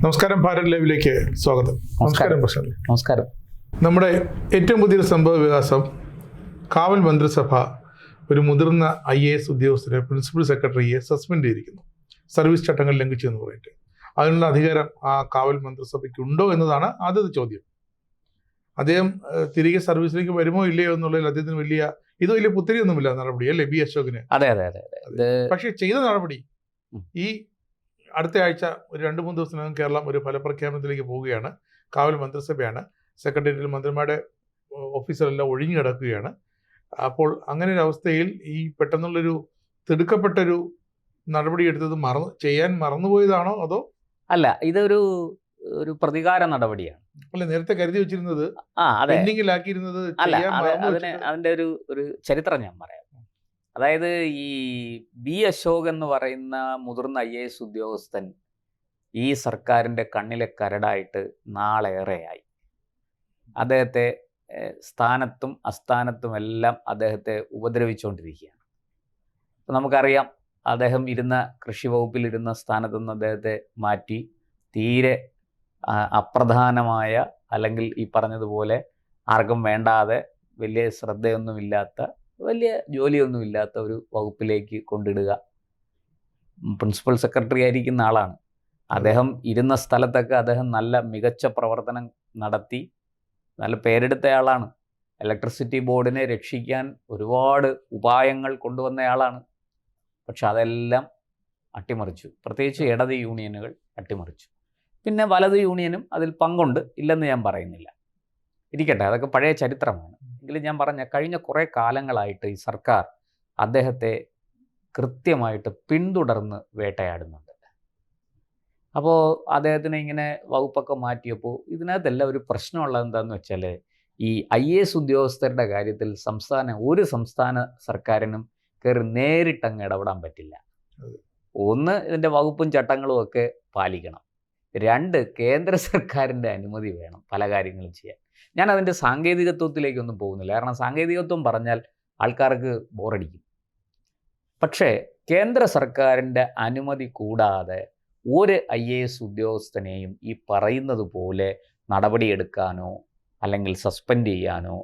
നമസ്കാരം, ഭാരത് ലൈവിലേക്ക് സ്വാഗതം. നമസ്കാരം പ്രശാന്ത്. നമസ്കാരം. നമ്മുടെ ഏറ്റവും പുതിയൊരു സംഭവ വികാസം, കാവൽ മന്ത്രിസഭ ഒരു മുതിർന്ന IAS ഉദ്യോഗസ്ഥരെ, പ്രിൻസിപ്പൽ സെക്രട്ടറിയെ സസ്പെൻഡ് ചെയ്തിരിക്കുന്നു. സർവീസ് ചട്ടങ്ങൾ ലംഘിച്ചു എന്ന് പറഞ്ഞിട്ട്. അതിനുള്ള അധികാരം ആ കാവൽ മന്ത്രിസഭയ്ക്ക് ഉണ്ടോ എന്നതാണ് ആദ്യത്തെ ചോദ്യം. അദ്ദേഹം തിരികെ സർവീസിലേക്ക് വരുമോ ഇല്ലയോ എന്നുള്ളതിൽ അദ്ദേഹത്തിന് വലിയ പുത്തിരിയൊന്നുമില്ല നടപടി, അല്ലേ ബി അശോകിന്? അതെ. പക്ഷേ ചെയ്ത നടപടി ഈ അടുത്ത ആഴ്ച ഒരു 2-3 ദിവസത്തിനകം കേരളം ഒരു ഫലപ്രഖ്യാപനത്തിലേക്ക് പോവുകയാണ്. കാവൽ മന്ത്രിസഭയാണ്. സെക്രട്ടേറിയറ്റിൽ മന്ത്രിമാരുടെ ഓഫീസറെല്ലാം ഒഴിഞ്ഞു കിടക്കുകയാണ്. അപ്പോൾ അങ്ങനെ ഒരു അവസ്ഥയിൽ ഈ പെട്ടെന്നുള്ളൊരു തിടുക്കപ്പെട്ടൊരു നടപടി എടുത്തത് ചെയ്യാൻ മറന്നുപോയതാണോ അതോ അല്ല, ഇതൊരു പ്രതികാര നടപടിയാണ്. അല്ല, നേരത്തെ കരുതി വെച്ചിരുന്നത് പെൻഡിങ്ങിലാക്കിയിരുന്നത് അതിന്റെ ഒരു ചരിത്രം ഞാൻ പറയാം. അതായത് ഈ ബി അശോക് എന്ന് പറയുന്ന മുതിർന്ന IAS ഉദ്യോഗസ്ഥൻ ഈ സർക്കാരിൻ്റെ കണ്ണിലെ കരടായിട്ട് നാളേറെയായി. അദ്ദേഹത്തെ സ്ഥാനത്തും അസ്ഥാനത്തുമെല്ലാം അദ്ദേഹത്തെ ഉപദ്രവിച്ചുകൊണ്ടിരിക്കുകയാണ്. അപ്പം നമുക്കറിയാം, അദ്ദേഹം കൃഷി വകുപ്പിലിരുന്ന സ്ഥാനത്തുനിന്ന് അദ്ദേഹത്തെ മാറ്റി തീരെ അപ്രധാനമായ, അല്ലെങ്കിൽ ഈ പറഞ്ഞതുപോലെ ആർക്കും വേണ്ടാതെ വലിയ ശ്രദ്ധയൊന്നുമില്ലാത്ത, വലിയ ജോലിയൊന്നുമില്ലാത്ത ഒരു വകുപ്പിലേക്ക് കൊണ്ടിടുക. പ്രിൻസിപ്പൽ സെക്രട്ടറി ആയിരിക്കുന്ന ആളാണ് അദ്ദേഹം. ഇരുന്ന സ്ഥലത്തൊക്കെ അദ്ദേഹം നല്ല മികച്ച പ്രവർത്തനം നടത്തി നല്ല പേരെടുത്തയാളാണ്. ഇലക്ട്രിസിറ്റി ബോർഡിനെ രക്ഷിക്കാൻ ഒരുപാട് ഉപായങ്ങൾ കൊണ്ടുവന്നയാളാണ്. പക്ഷെ അതെല്ലാം അട്ടിമറിച്ചു. പ്രത്യേകിച്ച് ഇടത് യൂണിയനുകൾ അട്ടിമറിച്ചു. പിന്നെ വലത് യൂണിയനും അതിൽ പങ്കുണ്ട്, ഇല്ലെന്ന് ഞാൻ പറയുന്നില്ല. ഇരിക്കട്ടെ, അതൊക്കെ പഴയ ചരിത്രമാണ്. എങ്കിലും ഞാൻ പറഞ്ഞ കഴിഞ്ഞ കുറേ കാലങ്ങളായിട്ട് ഈ സർക്കാർ അദ്ദേഹത്തെ കൃത്യമായിട്ട് പിന്തുടർന്ന് വേട്ടയാടുന്നുണ്ട്. അപ്പോൾ അദ്ദേഹത്തിന് ഇങ്ങനെ വകുപ്പൊക്കെ മാറ്റിയപ്പോൾ ഇതിനകത്തെല്ലാം ഒരു പ്രശ്നമുള്ളത് എന്താണെന്ന് വെച്ചാൽ, ഈ IAS ഉദ്യോഗസ്ഥരുടെ കാര്യത്തിൽ ഒരു സംസ്ഥാന സർക്കാരിനും കയറി നേരിട്ടങ്ങ് ഇടപെടാൻ പറ്റില്ല. ഒന്ന്, ഇതിൻ്റെ വകുപ്പും ചട്ടങ്ങളും ഒക്കെ പാലിക്കണം. 2, കേന്ദ്ര സർക്കാരിൻ്റെ അനുമതി വേണം പല കാര്യങ്ങളും ചെയ്യാൻ. ഞാൻ അതിൻ്റെ സാങ്കേതികത്വത്തിലേക്കൊന്നും പോകുന്നില്ല, കാരണം സാങ്കേതികത്വം പറഞ്ഞാൽ ആൾക്കാർക്ക് ബോറടിക്കും. പക്ഷേ കേന്ദ്ര സർക്കാരിൻ്റെ അനുമതി കൂടാതെ ഒരു IAS ഉദ്യോഗസ്ഥനെയും ഈ പറയുന്നത് പോലെ നടപടിയെടുക്കാനോ അല്ലെങ്കിൽ സസ്പെൻഡ് ചെയ്യാനോ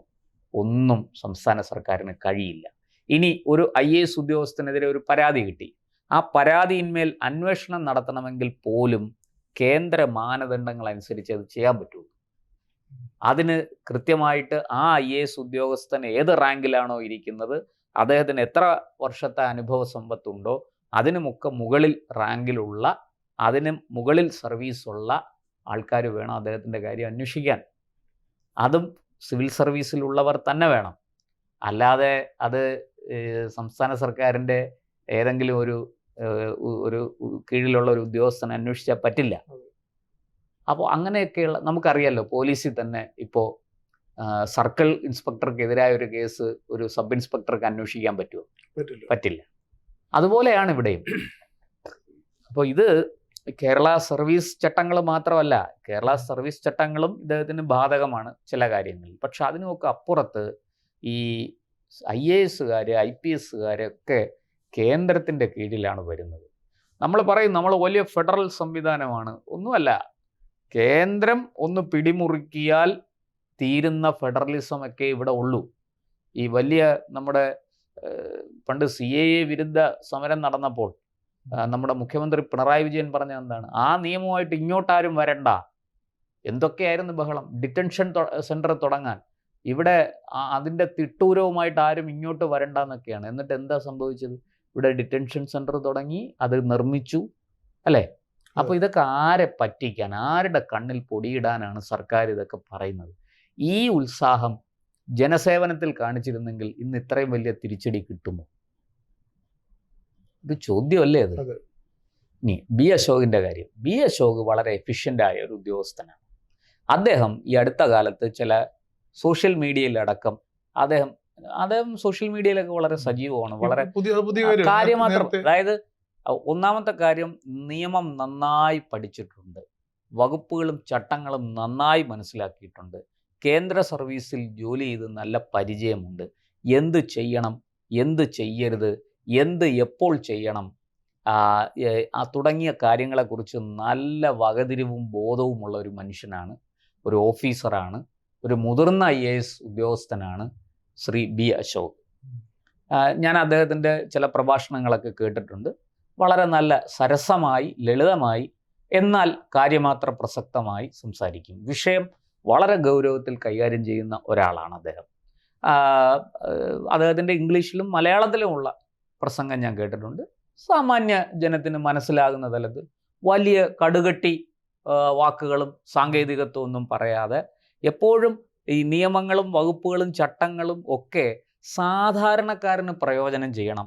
ഒന്നും സംസ്ഥാന സർക്കാരിന് കഴിയില്ല. ഇനി ഒരു IAS ഉദ്യോഗസ്ഥനെതിരെ ഒരു പരാതി കിട്ടി, ആ പരാതിയിന്മേൽ അന്വേഷണം നടത്തണമെങ്കിൽ പോലും കേന്ദ്ര മാനദണ്ഡങ്ങൾ അനുസരിച്ച് അത് ചെയ്യാൻ പറ്റുള്ളൂ. അതിന് കൃത്യമായിട്ട് ആ IAS ഉദ്യോഗസ്ഥൻ ഏത് റാങ്കിലാണോ ഇരിക്കുന്നത്, അദ്ദേഹത്തിന് എത്ര വർഷത്തെ അനുഭവ സമ്പത്തുണ്ടോ അതിനുമൊക്കെ മുകളിൽ റാങ്കിലുള്ള, അതിന് മുകളിൽ സർവീസുള്ള ആൾക്കാർ വേണം അദ്ദേഹത്തിൻ്റെ കാര്യം അന്വേഷിക്കാൻ. അതും സിവിൽ സർവീസിലുള്ളവർ തന്നെ വേണം. അല്ലാതെ അത് സംസ്ഥാന സർക്കാരിൻ്റെ ഏതെങ്കിലും ഒരു കീഴിലുള്ള ഒരു ഉദ്യോഗസ്ഥൻ അന്വേഷിച്ചാൽ പറ്റില്ല. അപ്പോൾ അങ്ങനെയൊക്കെയുള്ള, നമുക്കറിയാമല്ലോ, പോലീസിൽ തന്നെ ഇപ്പോൾ സർക്കിൾ ഇൻസ്പെക്ടർക്കെതിരായ ഒരു കേസ് ഒരു സബ് ഇൻസ്പെക്ടർക്ക് അന്വേഷിക്കാൻ പറ്റുമോ? പറ്റില്ല. അതുപോലെയാണ് ഇവിടെയും. അപ്പോൾ ഇത് കേരള സർവീസ് ചട്ടങ്ങൾ മാത്രമല്ല, കേരള സർവീസ് ചട്ടങ്ങളും ഇദ്ദേഹത്തിന് ബാധകമാണ് ചില കാര്യങ്ങളിൽ. പക്ഷെ അതിനുമൊക്കെ അപ്പുറത്ത് ഈ IASകാർ IPSകാരൊക്കെ കേന്ദ്രത്തിൻ്റെ കീഴിലാണ് വരുന്നത്. നമ്മൾ പറയും നമ്മൾ വലിയ ഫെഡറൽ സംവിധാനമാണ്. ഒന്നുമല്ല, കേന്ദ്രം ഒന്ന് പിടിമുറുക്കിയാൽ തീരുന്ന ഫെഡറലിസം ഒക്കെ ഇവിടെ ഉള്ളൂ. ഈ വലിയ നമ്മുടെ പണ്ട് CAA വിരുദ്ധ സമരം നടന്നപ്പോൾ നമ്മുടെ മുഖ്യമന്ത്രി പിണറായി വിജയൻ പറഞ്ഞത് എന്താണ്? ആ നിയമമായിട്ട് ഇങ്ങോട്ടാരും വരണ്ട. എന്തൊക്കെയായിരുന്നു ബഹളം, ഡിറ്റൻഷൻ സെൻറ്റർ തുടങ്ങാൻ, ഇവിടെ അതിൻ്റെ തിട്ടൂരവുമായിട്ട് ആരും ഇങ്ങോട്ട് വരണ്ട എന്നൊക്കെയാണ്. എന്നിട്ട് എന്താ സംഭവിച്ചത്? ഇവിടെ ഡിറ്റൻഷൻ സെൻറ്റർ തുടങ്ങി, അത് നിർമ്മിച്ചു, അല്ലേ? അപ്പോൾ ഇതൊക്കെ ആരെ പറ്റിക്കാൻ, ആരുടെ കണ്ണിൽ പൊടിയിടാനാണ് സർക്കാർ ഇതൊക്കെ പറയുന്നത്? ഈ ഉത്സാഹം ജനസേവനത്തിൽ കാണിച്ചിരുന്നെങ്കിൽ ഇന്ന് ഇത്രയും വലിയ തിരിച്ചടി കിട്ടുമോ? ഇത് ചോദ്യമല്ലേ അത്. ഇനി ബി അശോകിൻ്റെ കാര്യം. ബി അശോക് വളരെ എഫിഷ്യൻ്റായ ഒരു ഉദ്യോഗസ്ഥനാണ്. അദ്ദേഹം ഈ അടുത്ത കാലത്ത് ചില സോഷ്യൽ മീഡിയയിലടക്കം അദ്ദേഹം സോഷ്യൽ മീഡിയയിലൊക്കെ വളരെ സജീവമാണ്, വളരെ കാര്യമാത്രം. അതായത് ഒന്നാമത്തെ കാര്യം, നിയമം നന്നായി പഠിച്ചിട്ടുണ്ട്, വകുപ്പുകളും ചട്ടങ്ങളും നന്നായി മനസ്സിലാക്കിയിട്ടുണ്ട്, കേന്ദ്ര സർവീസിൽ ജോലി ചെയ്ത് നല്ല പരിചയമുണ്ട്, എന്ത് ചെയ്യണം, എന്ത് ചെയ്യരുത്, എപ്പോൾ ചെയ്യണം, തുടങ്ങിയ കാര്യങ്ങളെക്കുറിച്ച് നല്ല വകതിരിവും ബോധവുമുള്ള ഒരു മനുഷ്യനാണ്, ഒരു ഓഫീസറാണ്, ഒരു മുതിർന്ന IAS ഉദ്യോഗസ്ഥനാണ് ശ്രീ ബി അശോക്. ഞാൻ അദ്ദേഹത്തിൻ്റെ ചില പ്രഭാഷണങ്ങളൊക്കെ കേട്ടിട്ടുണ്ട്. വളരെ നല്ല സരസമായി, ലളിതമായി, എന്നാൽ കാര്യമാത്ര പ്രസക്തമായി സംസാരിക്കും. വിഷയം വളരെ ഗൗരവത്തിൽ കൈകാര്യം ചെയ്യുന്ന ഒരാളാണ് അദ്ദേഹം. അദ്ദേഹത്തിൻ്റെ ഇംഗ്ലീഷിലും മലയാളത്തിലുമുള്ള പ്രസംഗം ഞാൻ കേട്ടിട്ടുണ്ട്. സാമാന്യ ജനത്തിന് മനസ്സിലാകുന്ന തലത്തിൽ വലിയ കടുകട്ടി വാക്കുകളും സാങ്കേതികത്വം ഒന്നും പറയാതെ എപ്പോഴും ഈ നിയമങ്ങളും വകുപ്പുകളും ചട്ടങ്ങളും ഒക്കെ സാധാരണക്കാരന് പ്രയോജനം ചെയ്യണം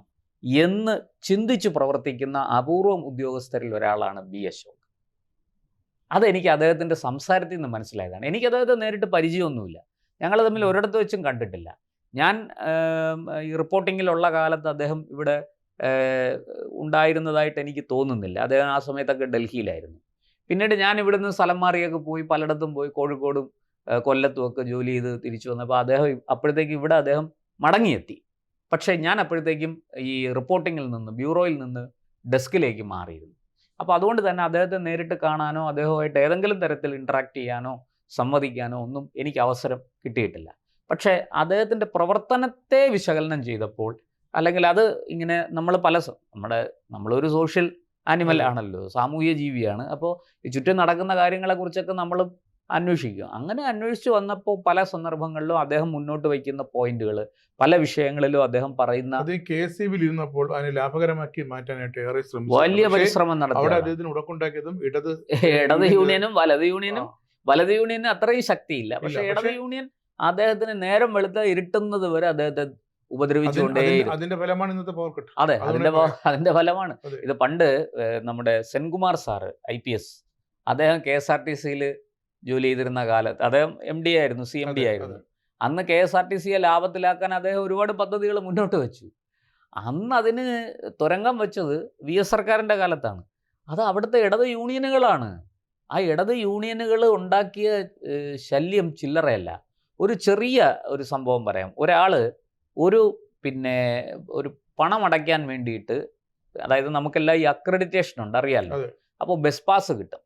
എന്ന് ചിന്തിച്ച് പ്രവർത്തിക്കുന്ന അപൂർവം ഉദ്യോഗസ്ഥരിൽ ഒരാളാണ് ബി അശോക്. അതെനിക്ക് അദ്ദേഹത്തിൻ്റെ സംസാരത്തിൽ നിന്ന് മനസ്സിലായതാണ്. എനിക്ക് അദ്ദേഹത്തെ നേരിട്ട് പരിചയമൊന്നുമില്ല, ഞങ്ങൾ തമ്മിൽ ഒരിടത്ത് വെച്ചും കണ്ടിട്ടില്ല. ഞാൻ ഈ റിപ്പോർട്ടിങ്ങിലുള്ള കാലത്ത് അദ്ദേഹം ഇവിടെ ഉണ്ടായിരുന്നതായിട്ട് എനിക്ക് തോന്നുന്നില്ല. അദ്ദേഹം ആ സമയത്തൊക്കെ ഡൽഹിയിലായിരുന്നു. പിന്നീട് ഞാൻ ഇവിടുന്ന് സ്ഥലം മാറിയൊക്കെ പോയി, പലയിടത്തും പോയി, കോഴിക്കോടും കൊല്ലത്തും ഒക്കെ ജോലി ചെയ്ത് തിരിച്ചു വന്നപ്പോൾ അപ്പോഴത്തേക്ക് ഇവിടെ അദ്ദേഹം മടങ്ങിയെത്തി. പക്ഷേ ഞാൻ അപ്പോഴത്തേക്കും ഈ റിപ്പോർട്ടിങ്ങിൽ നിന്ന്, ബ്യൂറോയിൽ നിന്ന് ഡെസ്കിലേക്ക് മാറിയിരുന്നു. അപ്പോൾ അതുകൊണ്ട് തന്നെ അദ്ദേഹത്തെ നേരിട്ട് കാണാനോ അദ്ദേഹവുമായിട്ട് ഏതെങ്കിലും തരത്തിൽ ഇൻട്രാക്ട് ചെയ്യാനോ സംവദിക്കാനോ ഒന്നും എനിക്ക് അവസരം കിട്ടിയിട്ടില്ല. പക്ഷേ അദ്ദേഹത്തിൻ്റെ പ്രവർത്തനത്തെ വിശകലനം ചെയ്തപ്പോൾ, അല്ലെങ്കിൽ അത് ഇങ്ങനെ നമ്മളൊരു സോഷ്യൽ ആനിമൽ ആണല്ലോ, സാമൂഹ്യ ജീവിയാണ്. അപ്പോൾ ഈ ചുറ്റും നടക്കുന്ന കാര്യങ്ങളെക്കുറിച്ചൊക്കെ നമ്മളും അന്വേഷിക്കും. അങ്ങനെ അന്വേഷിച്ച് വന്നപ്പോൾ പല സന്ദർഭങ്ങളിലും അദ്ദേഹം മുന്നോട്ട് വയ്ക്കുന്ന പോയിന്റുകൾ, പല വിഷയങ്ങളിലും അദ്ദേഹം പറയുന്ന KSEBിൽ ഇരുന്നപ്പോൾ അതിനെ ലാഭകരമാക്കി മാറ്റാനായിട്ട് ഏറെ വലിയ പരിശ്രമം നടത്തി. ഇടത് യൂണിയനും വലത് യൂണിയനും അത്രയും ശക്തിയില്ല. പക്ഷേ ഇടത് യൂണിയൻ അദ്ദേഹത്തിന് നേരം വെളുത്ത ഇരുട്ടുന്നത് വരെ അദ്ദേഹത്തെ ഉപദ്രവിച്ചുകൊണ്ടേയിരുന്നു. അതിന്റെ ഫലമാണ് ഇന്നത്തെ പവർ കട്ട്. അതെ, അതിന്റെ ഫലമാണ് ഇത്. പണ്ട് നമ്മുടെ സെൻകുമാർ സാറ് IPS, അദ്ദേഹം KSRTCയിൽ ജോലി ചെയ്തിരുന്ന കാലത്ത് അദ്ദേഹം MD ആയിരുന്നു, CMD ആയിരുന്നു. അന്ന് KSRTCയെ ലാഭത്തിലാക്കാൻ അദ്ദേഹം ഒരുപാട് പദ്ധതികൾ മുന്നോട്ട് വെച്ചു. അന്ന് അതിന് തുരങ്കം വെച്ചത് VS സർക്കാരിൻ്റെ കാലത്താണ്. അത് അവിടുത്തെ ഇടത് യൂണിയനുകളാണ്. ആ ഇടത് യൂണിയനുകൾ ഉണ്ടാക്കിയ ശല്യം ചില്ലറയല്ല. ഒരു ചെറിയ ഒരു സംഭവം പറയാം. ഒരാൾ ഒരു പണം അടയ്ക്കാൻ വേണ്ടിയിട്ട്, അതായത് നമുക്കെല്ലാം ഈ അക്രഡിറ്റേഷൻ ഉണ്ട്, അറിയാമല്ലോ. അപ്പോൾ ബസ് പാസ് കിട്ടും.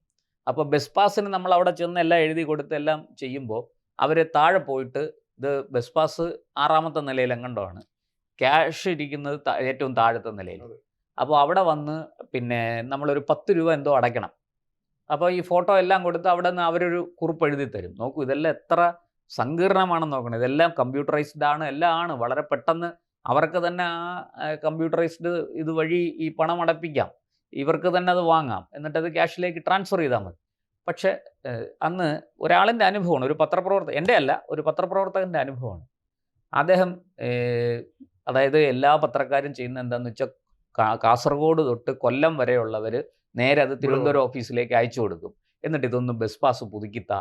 അപ്പോൾ ബസ് പാസിന് നമ്മൾ അവിടെ ചെന്ന് എല്ലാം എഴുതി കൊടുത്ത് എല്ലാം ചെയ്യുമ്പോൾ അവർ താഴെ പോയിട്ട്, ഇത് ബസ് പാസ് 6ാമത്തെ നിലയിൽ എങ്ങാണ്ടാണ്, ക്യാഷ് ഇരിക്കുന്നത് ഏറ്റവും താഴത്തെ നിലയിൽ. അപ്പോൾ അവിടെ വന്ന് നമ്മളൊരു 10 രൂപ എന്തോ അടയ്ക്കണം. അപ്പോൾ ഈ ഫോട്ടോ എല്ലാം കൊടുത്ത് അവിടെ നിന്ന് അവരൊരു കുറിപ്പ് എഴുതി തരും. നോക്കൂ, ഇതെല്ലാം എത്ര സങ്കീർണമാണെന്ന് നോക്കണം. ഇതെല്ലാം കമ്പ്യൂട്ടറൈസ്ഡ് ആണ്, എല്ലാം ആണ്. വളരെ പെട്ടെന്ന് അവർക്ക് തന്നെ ആ കമ്പ്യൂട്ടറൈസ്ഡ് ഇതുവഴി ഈ പണം അടപ്പിക്കാം, ഇവർക്ക് തന്നെ അത് വാങ്ങാം, എന്നിട്ടത് ക്യാഷിലേക്ക് ട്രാൻസ്ഫർ ചെയ്താൽ മതി. പക്ഷേ അന്ന് ഒരാളിൻ്റെ അനുഭവമാണ്, ഒരു പത്രപ്രവർത്തകൻ, എൻ്റെ അല്ല, ഒരു പത്രപ്രവർത്തകൻ്റെ അനുഭവമാണ്. അദ്ദേഹം അതായത് എല്ലാ പത്രക്കാരും ചെയ്യുന്ന എന്താണെന്ന് വെച്ചാൽ, കാസർഗോഡ് തൊട്ട് കൊല്ലം വരെയുള്ളവർ നേരെ അത് തിരുവനന്തപുരം ഓഫീസിലേക്ക് അയച്ചു കൊടുക്കും. എന്നിട്ട് ഇതൊന്ന് ബസ് പാസ് പുതുക്കിത്താ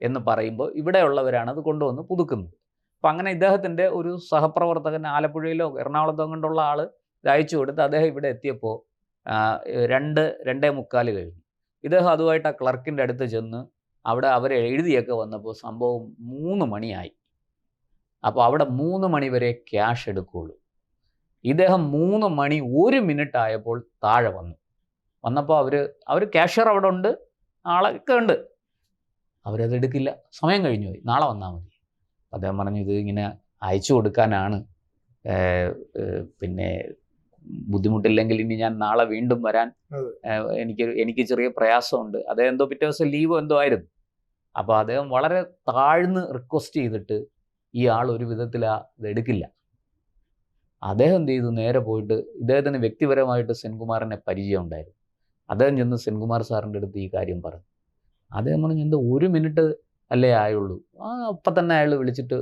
എന്ന് പറയുമ്പോൾ ഇവിടെയുള്ളവരാണ് അത് കൊണ്ടുവന്ന് പുതുക്കുന്നത്. അപ്പം അങ്ങനെ ഇദ്ദേഹത്തിൻ്റെ ഒരു സഹപ്രവർത്തകൻ ആലപ്പുഴയിലോ എറണാകുളത്തോ കൊണ്ടുള്ള ആൾ ഇത് അയച്ചു കൊടുത്ത് അദ്ദേഹം ഇവിടെ എത്തിയപ്പോൾ 2:45 കഴിഞ്ഞു. ഇദ്ദേഹം അതുമായിട്ട് ആ ക്ലർക്കിൻ്റെ അടുത്ത് ചെന്ന് അവിടെ അവരെ എഴുതിയൊക്കെ വന്നപ്പോൾ സംഭവം 3 മണിയായി. അപ്പോൾ അവിടെ 3 മണി വരെ ക്യാഷ് എടുക്കുകയുള്ളൂ. ഇദ്ദേഹം 3 മണി 1 മിനിറ്റ് ആയപ്പോൾ താഴെ വന്നപ്പോൾ അവർ ക്യാഷ്യർ അവിടെ ഉണ്ട്, ആളൊക്കെ ഉണ്ട്, അവരത് എടുക്കില്ല, സമയം കഴിഞ്ഞു പോയി, നാളെ വന്നാൽ മതി. അദ്ദേഹം പറഞ്ഞു, ഇത് ഇങ്ങനെ അയച്ചു കൊടുക്കാനാണ്, ബുദ്ധിമുട്ടില്ലെങ്കിൽ ഇനി ഞാൻ നാളെ വീണ്ടും വരാൻ എനിക്ക് ചെറിയ പ്രയാസമുണ്ട്. അദ്ദേഹം എന്തോ പിറ്റേ ദിവസം ലീവോ എന്തോ ആയിരുന്നു. അപ്പോൾ അദ്ദേഹം വളരെ താഴ്ന്ന് റിക്വസ്റ്റ് ചെയ്തിട്ട് ഈ ആൾ ഒരു വിധത്തിൽ ഇത് എടുക്കില്ല. അദ്ദേഹം എന്ത് ചെയ്തു, നേരെ പോയിട്ട്, ഇദ്ദേഹത്തിന് വ്യക്തിപരമായിട്ട് സെൻകുമാറിനെ പരിചയം ഉണ്ടായിരുന്നു. അദ്ദേഹം ചെന്ന് സെൻകുമാർ സാറിൻ്റെ അടുത്ത് ഈ കാര്യം പറഞ്ഞു. അദ്ദേഹം പറഞ്ഞു, എന്താ 1 മിനിറ്റ് അല്ലേ ആയുള്ളൂ. അപ്പം തന്നെ അയാൾ വിളിച്ചിട്ട്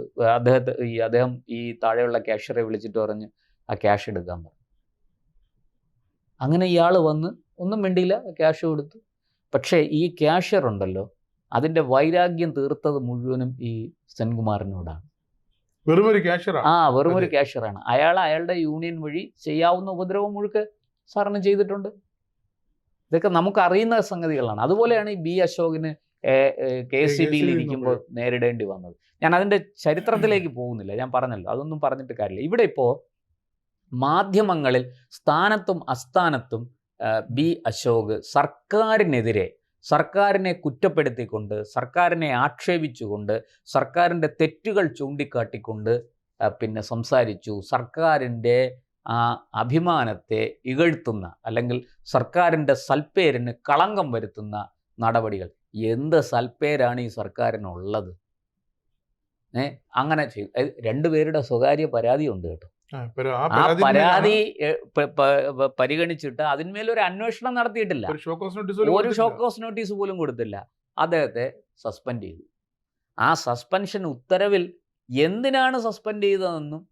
അദ്ദേഹം ഈ താഴെയുള്ള ക്യാഷ്യറെ വിളിച്ചിട്ട് പറഞ്ഞ് ആ ക്യാഷ് എടുക്കാൻ പറഞ്ഞു. അങ്ങനെ ഇയാൾ വന്ന് ഒന്നും വേണ്ടിയില്ല, ക്യാഷ് കൊടുത്തു. പക്ഷേ ഈ ക്യാഷ്യർ ഉണ്ടല്ലോ, അതിൻ്റെ വൈരാഗ്യം തീർത്തത് മുഴുവനും ഈ സെൻകുമാറിനോടാണ്. വെറുമൊരു ക്യാഷ്യറാണ്. വെറുമൊരു ക്യാഷ്യറാണ്. അയാളുടെ യൂണിയൻ വഴി ചെയ്യാവുന്ന ഉപദ്രവം മുഴുക്കെ സാറിന് ചെയ്തിട്ടുണ്ട്. ഇതൊക്കെ നമുക്ക് അറിയുന്ന സംഗതികളാണ്. അതുപോലെയാണ് ഈ ബി അശോകിന് KSEBിയിൽ ഇരിക്കുമ്പോൾ നേരിടേണ്ടി വന്നത്. ഞാൻ അതിൻ്റെ ചരിത്രത്തിലേക്ക് പോകുന്നില്ല, ഞാൻ പറഞ്ഞല്ലോ, അതൊന്നും പറഞ്ഞിട്ട് കാര്യമില്ല. ഇവിടെ ഇപ്പോൾ മാധ്യമങ്ങളിൽ സ്ഥാനത്തും അസ്ഥാനത്തും ബി അശോക് സർക്കാരിനെ കുറ്റപ്പെടുത്തിക്കൊണ്ട്, സർക്കാരിനെ ആക്ഷേപിച്ചുകൊണ്ട്, സർക്കാരിൻ്റെ തെറ്റുകൾ ചൂണ്ടിക്കാട്ടിക്കൊണ്ട് പിന്നെ സംസാരിച്ചു. സർക്കാരിൻ്റെ ആ അഭിമാനത്തെ ഇകഴ്ത്തുന്ന, അല്ലെങ്കിൽ സർക്കാരിൻ്റെ സൽപ്പേരിന് കളങ്കം വരുത്തുന്ന നടപടികൾ. എന്ത് സൽപ്പേരാണ് ഈ സർക്കാരിനുള്ളത്? അങ്ങനെ ചെയ്തു. രണ്ടുപേരുടെ സ്വകാര്യ പരാതിയുണ്ട് കേട്ടോ. ആ പരാതി പരിഗണിച്ചിട്ട് അതിന്മേലൊരു അന്വേഷണം നടത്തിയിട്ടില്ല. ഒരു ഷോക്കോസ് നോട്ടീസ് പോലും കൊടുത്തില്ല. അദ്ദേഹത്തെ സസ്പെൻഡ് ചെയ്തു. ആ സസ്പെൻഷൻ ഉത്തരവിൽ എന്തിനാണ് സസ്പെൻഡ് ചെയ്തതെന്നും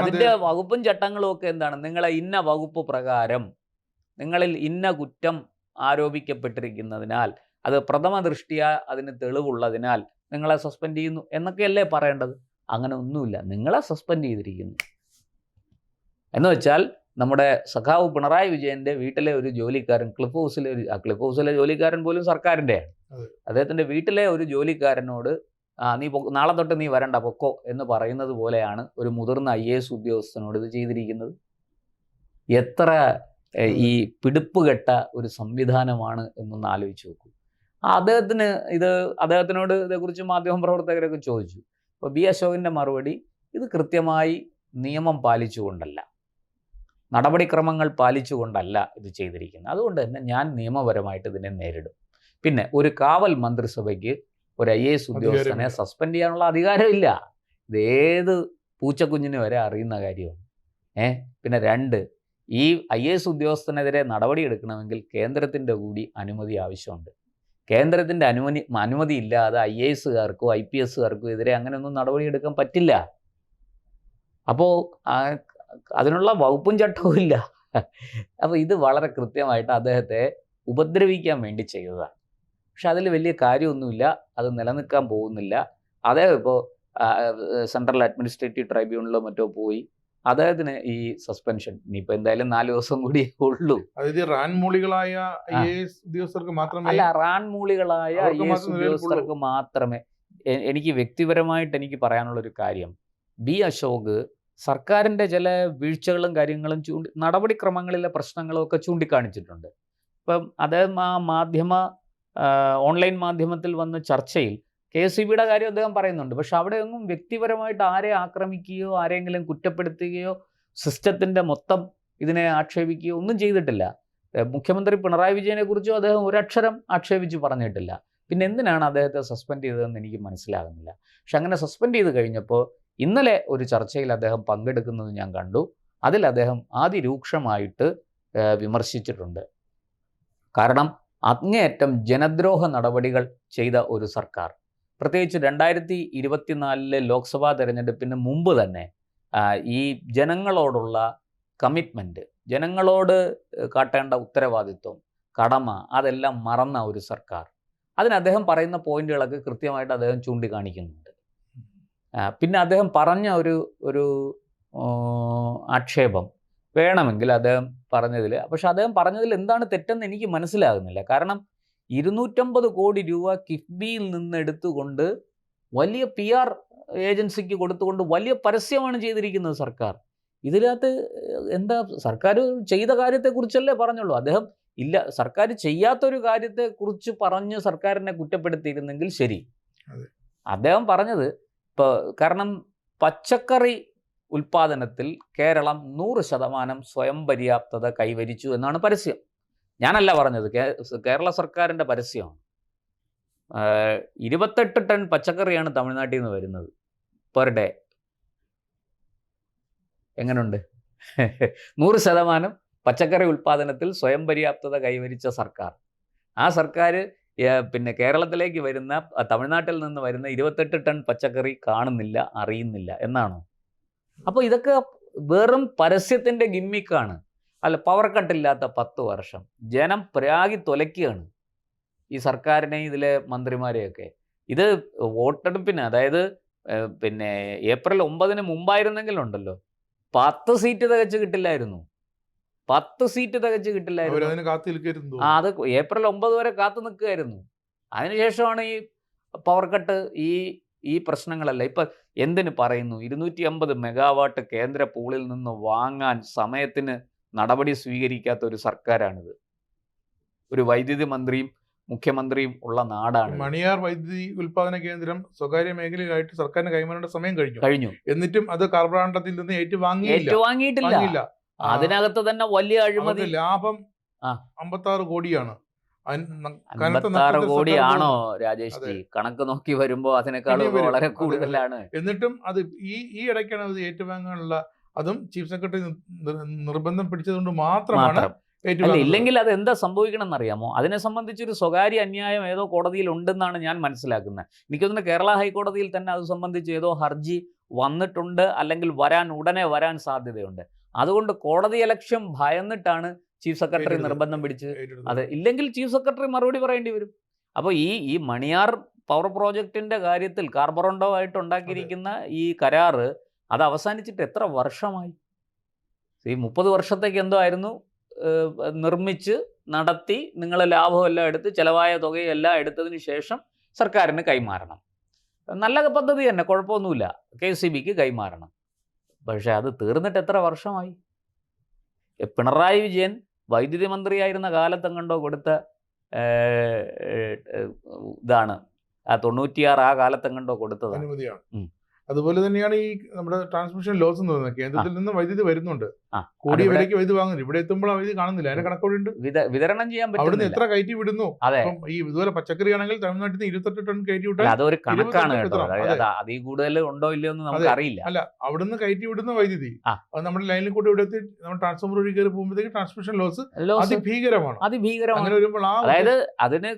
അതിൻ്റെ വകുപ്പും ചട്ടങ്ങളും ഒക്കെ എന്താണ്, നിങ്ങളെ ഇന്ന വകുപ്പ് പ്രകാരം നിങ്ങളിൽ ഇന്ന കുറ്റം ആരോപിക്കപ്പെട്ടിരിക്കുന്നതിനാൽ, അത് പ്രഥമ ദൃഷ്ടിയ അതിന് തെളിവുള്ളതിനാൽ നിങ്ങളെ സസ്പെൻഡ് ചെയ്യുന്നു എന്നൊക്കെയല്ലേ പറയേണ്ടത്. അങ്ങനെ ഒന്നുമില്ല. നിങ്ങളെ സസ്പെൻഡ് ചെയ്തിരിക്കുന്നു എന്ന് വെച്ചാൽ നമ്മുടെ സഖാവ് പിണറായി വിജയൻ്റെ വീട്ടിലെ ഒരു ജോലിക്കാരൻ, ക്ലിഫ് ഹൗസിലെ ജോലിക്കാരൻ പോലും സർക്കാരിൻ്റെയാണ്. അദ്ദേഹത്തിൻ്റെ വീട്ടിലെ ഒരു ജോലിക്കാരനോട് നീ നാളെ തൊട്ട് നീ വരണ്ട, പൊക്കോ എന്ന് പറയുന്നത് പോലെയാണ് ഒരു മുതിർന്ന IAS ഉദ്യോഗസ്ഥനോട് ഇത് ചെയ്തിരിക്കുന്നത്. എത്ര ഈ പിടിപ്പുകെട്ട ഒരു സംവിധാനമാണ് എന്നൊന്ന് ആലോചിച്ച് നോക്കൂ. അദ്ദേഹത്തിനോട് ഇതേക്കുറിച്ച് മാധ്യമപ്രവർത്തകരൊക്കെ ചോദിച്ചു. അപ്പോൾ ബി അശോകിൻ്റെ മറുപടി, ഇത് കൃത്യമായി നിയമം പാലിച്ചുകൊണ്ടല്ല, നടപടിക്രമങ്ങൾ പാലിച്ചുകൊണ്ടല്ല ഇത് ചെയ്തിരിക്കുന്നത്. അതുകൊണ്ട് തന്നെ ഞാൻ നിയമപരമായിട്ട് ഇതിനെ നേരിടും. പിന്നെ ഒരു കാവൽ മന്ത്രിസഭയ്ക്ക് ഒരു IAS ഉദ്യോഗസ്ഥനെ സസ്പെൻഡ് ചെയ്യാനുള്ള അധികാരമില്ല. ഇത് ഏത് പൂച്ചക്കുഞ്ഞിന് വരെ അറിയുന്ന കാര്യമാണ്. പിന്നെ 2, ഈ IAS ഉദ്യോഗസ്ഥനെതിരെ നടപടി എടുക്കണമെങ്കിൽ കേന്ദ്രത്തിൻ്റെ കൂടി അനുമതി ആവശ്യമുണ്ട്. കേന്ദ്രത്തിൻ്റെ അനുമതി ഇല്ലാതെ IASകാർക്കോ IPSകാർക്കോ എതിരെ അങ്ങനെയൊന്നും നടപടിയെടുക്കാൻ പറ്റില്ല. അപ്പോൾ അതിനുള്ള വകുപ്പും ചട്ടവും ഇല്ല. അപ്പോൾ ഇത് വളരെ കൃത്യമായിട്ട് അദ്ദേഹത്തെ ഉപദ്രവിക്കാൻ വേണ്ടി ചെയ്തതാണ്. പക്ഷെ അതിൽ വലിയ കാര്യമൊന്നുമില്ല, അത് നിലനിൽക്കാൻ പോകുന്നില്ല. അദ്ദേഹം ഇപ്പോൾ സെൻട്രൽ അഡ്മിനിസ്ട്രേറ്റീവ് ട്രൈബ്യൂണലിലോ മറ്റോ പോയി. അദ്ദേഹത്തിന് ഈ സസ്പെൻഷൻ ഇനിയിപ്പോൾ എന്തായാലും 4 ദിവസം കൂടി ഉള്ളൂ. റാൻമൂളികളായ IAS ഉദ്യോഗസ്ഥർക്ക് മാത്രമേ, അല്ല, റാൻമൂളികളായ IAS ഉദ്യോഗസ്ഥർക്ക് മാത്രമേ. എനിക്ക് വ്യക്തിപരമായിട്ട് എനിക്ക് പറയാനുള്ളൊരു കാര്യം, ബി അശോക് സർക്കാരിൻ്റെ ചില വീഴ്ചകളും കാര്യങ്ങളും നടപടിക്രമങ്ങളിലെ പ്രശ്നങ്ങളും ഒക്കെ ചൂണ്ടിക്കാണിച്ചിട്ടുണ്ട്. ഇപ്പം അദ്ദേഹം ഓൺലൈൻ മാധ്യമത്തിൽ വന്ന ചർച്ചയിൽ KSEBയുടെ കാര്യം അദ്ദേഹം പറയുന്നുണ്ട്. പക്ഷെ അവിടെയൊന്നും വ്യക്തിപരമായിട്ട് ആരെ ആക്രമിക്കുകയോ ആരെങ്കിലും കുറ്റപ്പെടുത്തുകയോ സിസ്റ്റത്തിൻ്റെ മൊത്തം ഇതിനെ ആക്ഷേപിക്കുകയോ ഒന്നും ചെയ്തിട്ടില്ല. മുഖ്യമന്ത്രി പിണറായി വിജയനെ കുറിച്ചും അദ്ദേഹം ഒരക്ഷരം ആക്ഷേപിച്ച് പറഞ്ഞിട്ടില്ല. പിന്നെ എന്തിനാണ് അദ്ദേഹത്തെ സസ്പെൻഡ് ചെയ്തതെന്ന് എനിക്ക് മനസ്സിലാകുന്നില്ല. പക്ഷെ അങ്ങനെ സസ്പെൻഡ് ചെയ്ത് കഴിഞ്ഞപ്പോൾ ഇന്നലെ ഒരു ചർച്ചയിൽ അദ്ദേഹം പങ്കെടുക്കുന്നത് ഞാൻ കണ്ടു. അതിൽ അദ്ദേഹം അതിരൂക്ഷമായിട്ട് വിമർശിച്ചിട്ടുണ്ട്. കാരണം അങ്ങേയറ്റം ജനദ്രോഹ നടപടികൾ ചെയ്ത ഒരു സർക്കാർ, പ്രത്യേകിച്ച് 2024 ലോക്സഭാ തെരഞ്ഞെടുപ്പിന് മുമ്പ് തന്നെ ഈ ജനങ്ങളോടുള്ള കമ്മിറ്റ്മെൻറ്റ്, ജനങ്ങളോട് കാട്ടേണ്ട ഉത്തരവാദിത്വം, കടമ, അതെല്ലാം മറന്ന ഒരു സർക്കാർ. അതിന് അദ്ദേഹം പറയുന്ന പോയിന്റുകളൊക്കെ കൃത്യമായിട്ട് അദ്ദേഹം ചൂണ്ടിക്കാണിക്കുന്നുണ്ട്. പിന്നെ അദ്ദേഹം പറഞ്ഞ ഒരു ആക്ഷേപം വേണമെങ്കിൽ അദ്ദേഹം പറഞ്ഞതിൽ, പക്ഷെ അദ്ദേഹം പറഞ്ഞതിൽ എന്താണ് തെറ്റെന്ന് എനിക്ക് മനസ്സിലാകുന്നില്ല. കാരണം 250 കോടി രൂപ കിഫ്ബിയിൽ നിന്ന് എടുത്തുകൊണ്ട് വലിയ PR ഏജൻസിക്ക് കൊടുത്തുകൊണ്ട് വലിയ പരസ്യമാണ് ചെയ്തിരിക്കുന്നത് സർക്കാർ. ഇതിനകത്ത് എന്താ, സർക്കാർ ചെയ്ത കാര്യത്തെക്കുറിച്ചല്ലേ പറഞ്ഞുള്ളൂ. അദ്ദേഹം സർക്കാർ ചെയ്യാത്തൊരു കാര്യത്തെക്കുറിച്ച് പറഞ്ഞ് സർക്കാരിനെ കുറ്റപ്പെടുത്തിയിരുന്നെങ്കിൽ ശരി. അദ്ദേഹം പറഞ്ഞത് കാരണം പച്ചക്കറി ഉൽപ്പാദനത്തിൽ കേരളം 100% സ്വയം പര്യാപ്തത കൈവരിച്ചു എന്നാണ് പരസ്യം. ഞാനല്ല പറഞ്ഞത്, കേരള സർക്കാരിൻ്റെ പരസ്യമാണ്. 28 ടൺ പച്ചക്കറിയാണ് തമിഴ്നാട്ടിൽ നിന്ന് വരുന്നത് പെർ ഡേ. എങ്ങനെയുണ്ട്? 100% പച്ചക്കറി ഉൽപ്പാദനത്തിൽ സ്വയം പര്യാപ്തത കൈവരിച്ച സർക്കാർ. ആ സർക്കാർ പിന്നെ കേരളത്തിലേക്ക് വരുന്ന, തമിഴ്നാട്ടിൽ നിന്ന് വരുന്ന 28 ടൺ പച്ചക്കറി കാണുന്നില്ല, അറിയുന്നില്ല എന്നാണോ? അപ്പോൾ ഇതൊക്കെ വെറും പരസ്യത്തിൻ്റെ ഗിമ്മിക്കാണ്. അല്ല, പവർ കട്ടില്ലാത്ത 10 വർഷം ജനം പ്രാഗി തൊലയ്ക്കുകയാണ് ഈ സർക്കാരിനെ, ഇതിലെ മന്ത്രിമാരെയൊക്കെ. ഇത് വോട്ടെടുപ്പിന്, അതായത് പിന്നെ ഏപ്രിൽ 9 മുമ്പായിരുന്നെങ്കിലുണ്ടല്ലോ 10 സീറ്റ് തികച്ച് കിട്ടില്ലായിരുന്നു. 10 സീറ്റ് തികച്ച് കിട്ടില്ലായിരുന്നു. അത് ഏപ്രിൽ 9 വരെ കാത്തു നിൽക്കുകയായിരുന്നു. അതിനുശേഷമാണ് ഈ പവർ കട്ട്, ഈ പ്രശ്നങ്ങളല്ല. ഇപ്പം എന്തിന് പറയുന്നു 250 മെഗാവാട്ട് കേന്ദ്ര പൂളിൽ നിന്ന് വാങ്ങാൻ സമയത്തിന് നടപടി സ്വീകരിക്കാത്ത ഒരു സർക്കാരാണിത്. ഒരു വൈദ്യുതി മന്ത്രിയും മുഖ്യമന്ത്രിയും ഉള്ള നാടാണ്. മണിയാർ വൈദ്യുതി ഉൽപാദന കേന്ദ്രം സ്വകാര്യ മേഖലയിലായിട്ട് സർക്കാരിന് കൈമാറേണ്ട സമയം കഴിഞ്ഞു. എന്നിട്ടും അത് കാർബറാണ്ടത്തിൽ നിന്ന് ഏറ്റുവാങ്ങിയിട്ടില്ല. അതിനകത്ത് തന്നെ വലിയ അഴിമതി. ലാഭം 56 കോടിയാണ്. 56 കോടിയാണോ രാജേഷ് ജി? കണക്ക് നോക്കി വരുമ്പോ അതിനേക്കാളും വളരെ കൂടുതലാണ്. എന്നിട്ടും അത് ഈ ഇടയ്ക്കാണ് അത് ഏറ്റുവാങ്ങാനുള്ള, അതും ചീഫ് സെക്രട്ടറി നിർബന്ധം പിടിച്ചതുകൊണ്ട് മാത്രമാണ്. അല്ല, ഇല്ലെങ്കിൽ അത് എന്താ സംഭവിക്കണം എന്നറിയാമോ? അതിനെ സംബന്ധിച്ചൊരു സ്വകാര്യ അന്യായം ഏതോ കോടതിയിൽ ഉണ്ടെന്നാണ് ഞാൻ മനസ്സിലാക്കുന്നത്. എനിക്കൊന്ന് കേരള ഹൈക്കോടതിയിൽ തന്നെ അത് സംബന്ധിച്ച് ഏതോ ഹർജി വന്നിട്ടുണ്ട്, അല്ലെങ്കിൽ ഉടനെ വരാൻ സാധ്യതയുണ്ട്. അതുകൊണ്ട് കോടതി അലക്ഷ്യം ഭയന്നിട്ടാണ് ചീഫ് സെക്രട്ടറി നിർബന്ധം പിടിച്ച് അത്. ഇല്ലെങ്കിൽ ചീഫ് സെക്രട്ടറി മറുപടി പറയേണ്ടി വരും. അപ്പോൾ ഈ മണിയാർ പവർ പ്രോജക്റ്റിന്റെ കാര്യത്തിൽ കാർബറോണ്ടോ ആയിട്ട് ഉണ്ടാക്കിയിരിക്കുന്ന ഈ കരാറ് അത് അവസാനിച്ചിട്ട് എത്ര വർഷമായി? ഈ 30 വർഷത്തേക്ക് എന്തോ ആയിരുന്നു, നിർമ്മിച്ച് നടത്തി നിങ്ങൾ ലാഭമെല്ലാം എടുത്ത് ചിലവായ തുകയെല്ലാം എടുത്തതിന് ശേഷം സർക്കാരിന് കൈമാറണം. നല്ല പദ്ധതി തന്നെ, കുഴപ്പമൊന്നുമില്ല, KCBക്ക് കൈമാറണം. പക്ഷേ അത് തീർന്നിട്ട് എത്ര വർഷമായി? പിണറായി വിജയൻ വൈദ്യുതി മന്ത്രിയായിരുന്ന കാലത്തെങ്ങണ്ടോ കൊടുത്ത ഇതാണ്, 96 ആ കാലത്തെങ്ങണ്ടോ കൊടുത്തതാണ്. അതുപോലെ തന്നെയാണ് ഈ നമ്മുടെ ട്രാൻസ്മിഷൻ ലോസ് എന്ന് പറയുന്നത്. കേന്ദ്രത്തിൽ നിന്ന് വൈദ്യുതി വരുന്നുണ്ട്, കൂടിയ വിലയ്ക്ക് വൈദ്യുതി വാങ്ങുന്നു. ഇവിടെ എത്തുമ്പോൾ വൈദ്യുതി കാണുന്നില്ല, അതിന്റെ കണക്കോടുണ്ട്. വിതരണം ചെയ്യാൻ അവിടുന്ന് എത്ര കയറ്റി വിടുന്നു. ഈ ഇതുപോലെ പച്ചക്കറി ആണെങ്കിൽ തമിഴ്നാട്ടിൽ നിന്ന് 28 ടൺ കയറ്റി വിട്ടാൽ അതൊരു കണക്കാണ് കേട്ടോ. അതിൽ കൂടുതൽ ഉണ്ടോ ഇല്ലയോ എന്ന് നമുക്ക് അറിയില്ല. അല്ല, അവിടുന്ന് കയറ്റി വിടുന്ന വൈദ്യുതി അത് നമ്മുടെ ലൈനിൽ കൂടി ഇവിടെ നമ്മൾ ട്രാൻസ്ഫോമർ വഴി കയറി പോകുമ്പോഴത്തേക്ക് ട്രാൻസ്മിഷൻ ലോസ് അതിഭീകരമാണ്. അങ്ങനെ വരുമ്പോൾ അതായത് അതിന്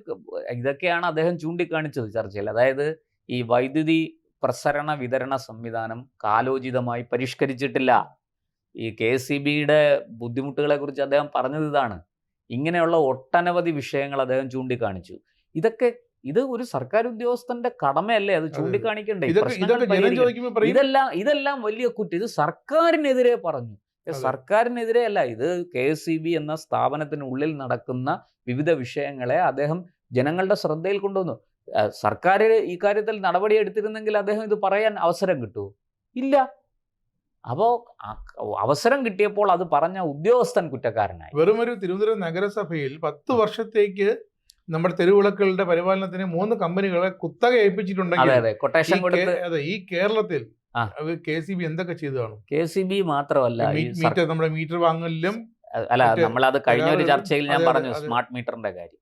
ഇതൊക്കെയാണ് അദ്ദേഹം ചൂണ്ടിക്കാണിച്ചത് ചർച്ചയിൽ. അതായത് ഈ വൈദ്യുതി പ്രസരണ വിതരണ സംവിധാനം കാലോചിതമായി പരിഷ്കരിച്ചിട്ടില്ല. ഈ KCBയുടെ ബുദ്ധിമുട്ടുകളെ കുറിച്ച് അദ്ദേഹം പറഞ്ഞത് ഇതാണ്. ഇങ്ങനെയുള്ള ഒട്ടനവധി വിഷയങ്ങൾ അദ്ദേഹം ചൂണ്ടിക്കാണിച്ചു. ഇത് ഒരു സർക്കാർ ഉദ്യോഗസ്ഥന്റെ കടമയല്ലേ അത് ചൂണ്ടിക്കാണിക്കണ്ടേ? ഇതെല്ലാം വലിയ കുറ്റം. ഇത് സർക്കാരിനെതിരെ പറഞ്ഞു. സർക്കാരിനെതിരെ അല്ല, ഇത് KCB എന്ന സ്ഥാപനത്തിനുള്ളിൽ നടക്കുന്ന വിവിധ വിഷയങ്ങളെ അദ്ദേഹം ജനങ്ങളുടെ ശ്രദ്ധയിൽ കൊണ്ടുവന്നു. സർക്കാർ ഈ കാര്യത്തിൽ നടപടി എടുത്തിരുന്നെങ്കിൽ അദ്ദേഹം ഇത് പറയാൻ അവസരം കിട്ടുമോ? ഇല്ല. അപ്പോൾ അവസരം കിട്ടിയപ്പോൾ അത് പറഞ്ഞ ഉദ്യോഗസ്ഥൻ കുറ്റക്കാരനായി. വെറും ഒരു തിരുവനന്തപുരം നഗരസഭയിൽ 10 വർഷത്തേക്ക് നമ്മുടെ തെരുവിളക്കുകളുടെ പരിപാലനത്തിന് 3 കമ്പനികളെ കുത്തക ഏൽപ്പിച്ചിട്ടുണ്ടെങ്കിൽ കൊട്ടേഷൻ കൊടുത്ത് ഈ കേരളത്തിൽ KCB എന്തൊക്കെ ചെയ്തു കാണും? KCB മാത്രമല്ല, നമ്മുടെ മീറ്റർ വാങ്ങലിലും നമ്മളത് കഴിഞ്ഞ ഒരു ചർച്ചയിൽ ഞാൻ പറഞ്ഞു സ്മാർട്ട് മീറ്ററിന്റെ കാര്യം.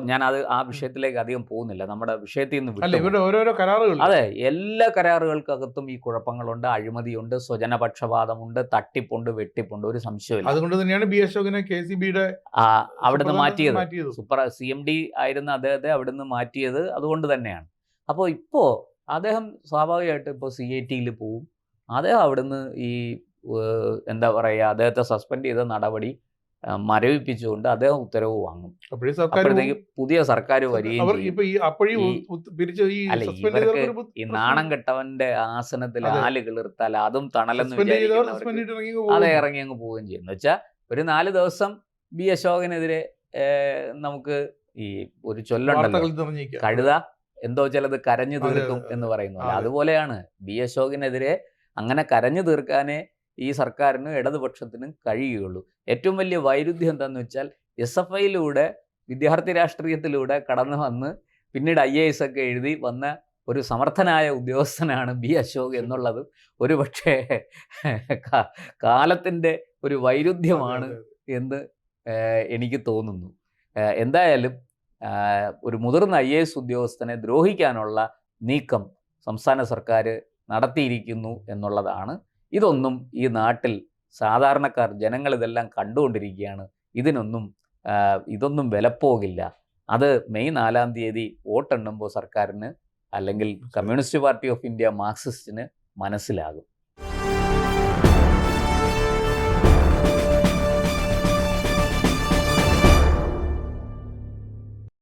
ഞാൻ ആ വിഷയത്തിലേക്ക് അധികം പോകുന്നില്ല, നമ്മുടെ വിഷയത്തിൽ നിന്ന് ഓരോരോ കരാറുകൾ. അതെ, എല്ലാ കരാറുകൾക്കകത്തും ഈ കുഴപ്പങ്ങളുണ്ട്, അഴിമതിയുണ്ട്, സ്വജനപക്ഷപാതമുണ്ട്, തട്ടിപ്പുണ്ട്, വെട്ടിപ്പുണ്ട്, ഒരു സംശയമില്ല. അതുകൊണ്ട് തന്നെയാണ് ബി അശോകനെ KCBയുടെ അവിടുന്ന് മാറ്റിയത്. CMD ആയിരുന്ന അദ്ദേഹത്തെ അവിടുന്ന് മാറ്റിയത് അതുകൊണ്ട് തന്നെയാണ്. അപ്പോൾ ഇപ്പോൾ അദ്ദേഹം സ്വാഭാവികമായിട്ട് ഇപ്പോൾ CITയിൽ പോവും. അദ്ദേഹം അവിടുന്ന് ഈ എന്താ പറയുക, അദ്ദേഹത്തെ സസ്പെൻഡ് ചെയ്ത നടപടി മരവിപ്പിച്ചുകൊണ്ട് അദ്ദേഹം ഉത്തരവ് വാങ്ങും. അപ്പോഴത്തേക്ക് പുതിയ സർക്കാർ വരികയും ഇവർക്ക് ഈ നാണം കെട്ടവന്റെ ആസനത്തിൽ ആല് കിളിർത്താൽ അതും തണലെന്ന് വിചാരിക്കുന്നവർക്ക് അതെ ഇറങ്ങി അങ്ങ് പോവുകയും ചെയ്യും. എന്ന് വെച്ചാൽ ഒരു 4 ദിവസം ബി അശോകനെതിരെ നമുക്ക് ഈ ഒരു ചൊല്ലുണ്ടല്ലോ, കഴുത എന്തോ ചിലത് കരഞ്ഞു തീർക്കും എന്ന് പറയുന്നു. അതുപോലെയാണ് ബി അശോകനെതിരെ അങ്ങനെ കരഞ്ഞു തീർക്കാനേ ഈ സർക്കാരിനും ഇടതുപക്ഷത്തിനും കഴിയുകയുള്ളൂ. ഏറ്റവും വലിയ വൈരുദ്ധ്യം എന്താണെന്ന് വെച്ചാൽ SFIയിലൂടെ വിദ്യാർത്ഥി രാഷ്ട്രീയത്തിലൂടെ കടന്നു വന്ന് പിന്നീട് IAS ഒക്കെ എഴുതി വന്ന ഒരു സമർത്ഥനായ ഉദ്യോഗസ്ഥനാണ് ബി അശോക് എന്നുള്ളത് ഒരു പക്ഷേ കാലത്തിൻ്റെ ഒരു വൈരുദ്ധ്യമാണ് എന്ന് എനിക്ക് തോന്നുന്നു. എന്തായാലും ഒരു മുതിർന്ന IAS ഉദ്യോഗസ്ഥനെ ദ്രോഹിക്കാനുള്ള നീക്കം സംസ്ഥാന സർക്കാർ നടത്തിയിരിക്കുന്നു എന്നുള്ളതാണ്. ഇതൊന്നും ഈ നാട്ടിൽ സാധാരണക്കാർ ജനങ്ങൾ ഇതെല്ലാം കണ്ടുകൊണ്ടിരിക്കുകയാണ്. ഇതൊന്നും വിലപ്പോകില്ല. അത് മെയ് 4-ാം തീയതി വോട്ടെണ്ണുമ്പോൾ സർക്കാരിന് അല്ലെങ്കിൽ കമ്മ്യൂണിസ്റ്റ് പാർട്ടി ഓഫ് ഇന്ത്യ മാർക്സിസ്റ്റിന് മനസ്സിലാകും.